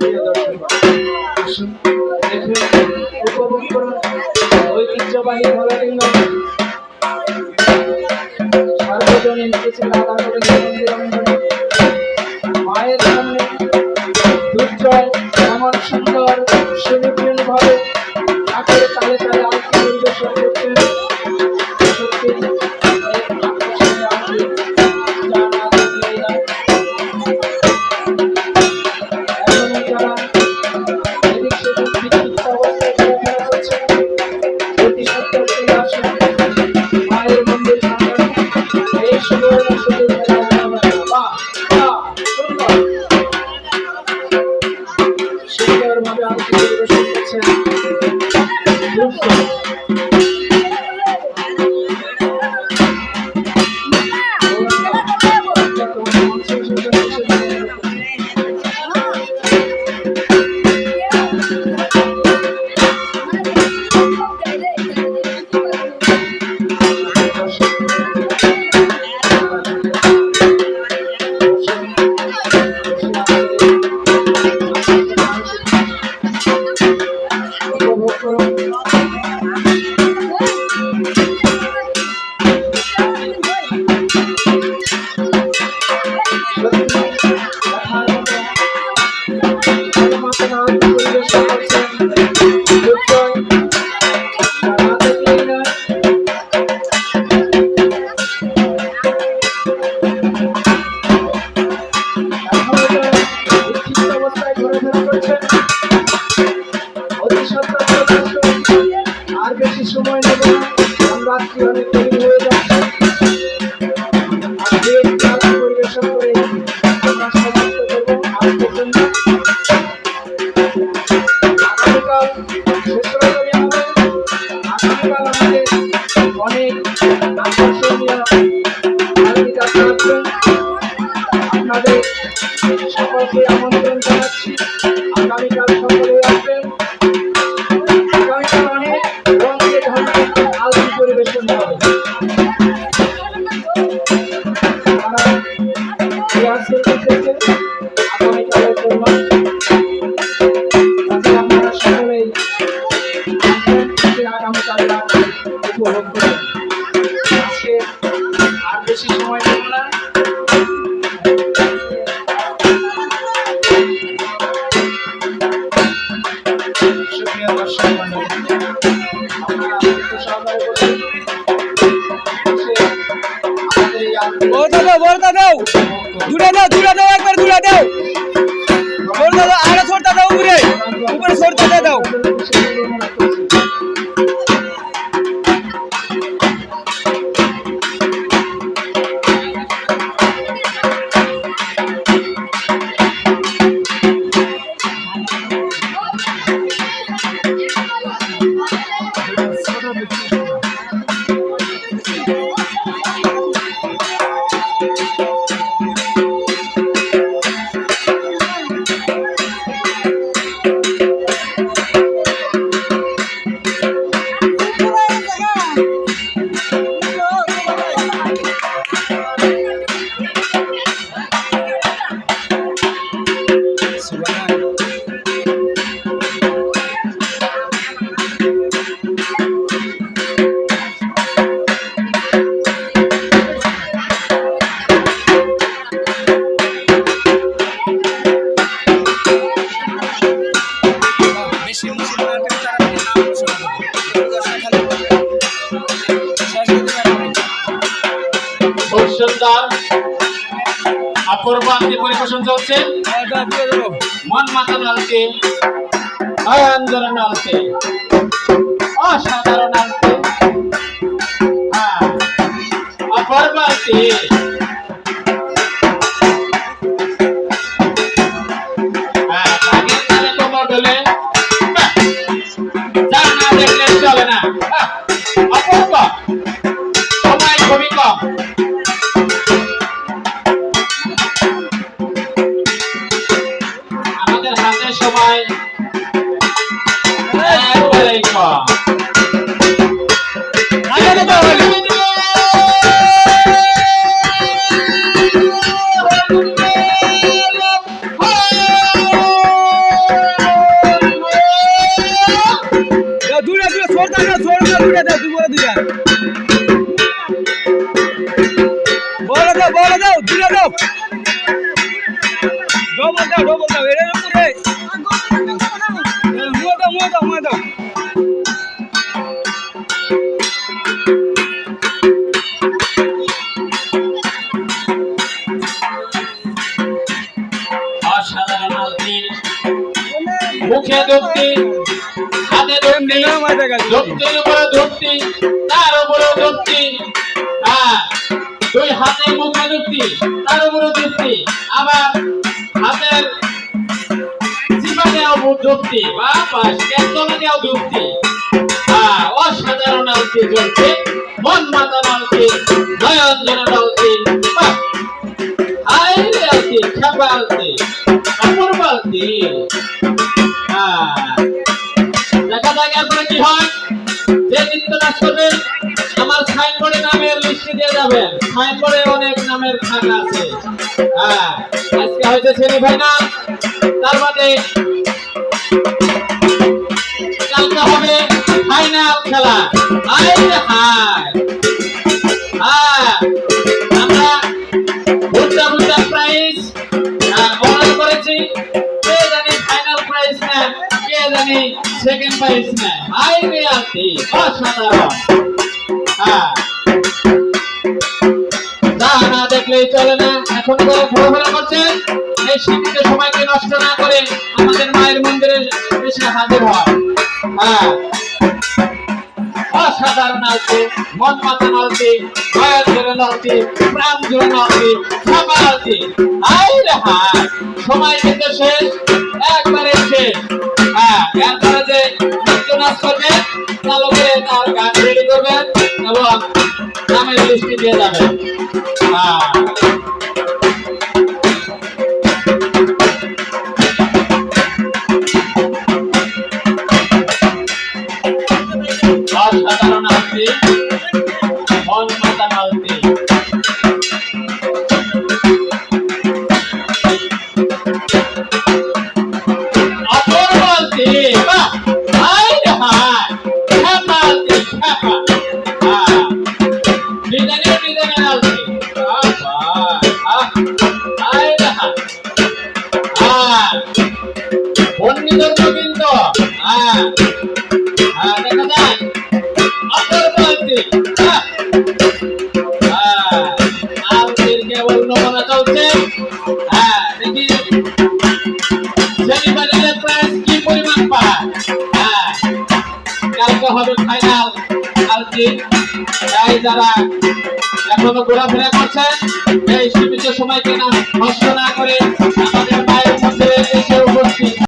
সুপ্রিয় দর্শক আসুন দেখুন উপভোগ করুন ঐতিহ্যবাহী ধলাডিঙ্গা সার্বজনীন কিছু রাধা মায়ের সামনে দুর্জয় এমন সুন্দর সুনিপুণ ভাবে তাকে তালে তালে আরতি পরিবেশন করছেন। সত্যি মায়ের মন্দির এই সুবর্ণ সুযোগ সুন্দরভাবে আরতি পরিবেশন করছেন। আর বেশি সময় নেব আমরা অনেক দেরি হয়ে যাচ্ছে। পরিবেশন করে আমরা সমাপ্ত করবো। আগামীকাল সূত্রধরি হবে। আগামীকাল আমাদের অনেক আকর্ষণীয় আপনাদের সকলকে আমন্ত্রণ জানাচ্ছি। আগামীকাল সকলে আসবেন। আগামীকাল অনেক রঙের ধরনের আলতি পরিবেশন হবে। আগামীকালের জন্য আপনারা সকলেই আগামীকাল উপভোগ করবেন। আজকে আর বেশি সময় নেব না। সুপ্রিয় দর্শক মণ্ডলী আপনারা একটু সহকারে বলুন। বড়টা দাও দুটা দাও একবার দুটা দাও ছোটটা দাও আরো ছোটটা দাও উপরে ছোটটা দাও। অপূর্ব আলতি পরিবেশন চলছে। মন মাতানো আলতি, আন্দোলন আলতি, অসাধারণ আলতি, অপূর্ব আলতি। চলে না অপূর্ব সময় খুবই কম। আমাদের হাতে সময় একবারেই কম। দাও বল দাও দূরে দাও ডবল দাও এর উপরে মুয়ে দাও অসাধারণ আলতি মুখে ধরতি হাতে ধরতি ধরতির উপরে ধরতি তার উপরে ধরতি দুই হাতে মুখে ধরতি তার উপরে ধরতি আবার হাতের জীবনেও ধরতি বা কেতনেও ধরতি অসাধারণ আলতি চলছে মন মাতান আলতি নয়নজনের আলতি আইরে আলতি ছাপা আলতি অপূর্ব আলতি দেখা যাক এরপরে কি হয় যে নৃত্য নাচ করবেন আমার সাইনবোর্ডে নামের লিস্টে দিয়ে যাবেন সাইনবোর্ডে অনেক নামের থাকা আছে আজকে হয়তো সেমিফাইনাল তার বাদে কালকে হবে ফাইনাল খেলা আইরে আমরা বুঝা প্রাইজ অর্ডার করেছি কে জানি ফাইনাল প্রাইজ না কে জানি সেকেন্ড প্রাইজ না আইরে আলতি অসাধারণ না দেখলেই চলে না এখন ঘোরাফেরা করছেন এই সীমিত সময়কে নষ্ট না করে আমাদের মায়ের মন্দিরে এসে হাজির হওয়া অসাধারণ আলতি মন মাতান আলতি দয়ার জোরে আলতি প্রাণ জোরে আলতি সবার আলতি আইরে সময় কিন্তু শেষ একবারে শেষ এরপরে যে নৃত্য নাচ করবে চালু করে তার গান রেডি করবেন এবং নামের লিস্টে দিয়ে যাবেন অসাধারণ আলতি মন মাতান আলতি অপূর্ব আলতি ডিজাইনের আলতি বন্দিত কিন্তু দেখা যায় অপূর্ব আলতি আলতির কেবল নমুনা চলছে দেখি সেমিফাইনালের প্রাইজ কি পরিমাণ পায় কালকে হবে ফাইনাল আলতি তাই যারা এখনো ঘোরাফেরা করছেন এই সীমিত সময়কে না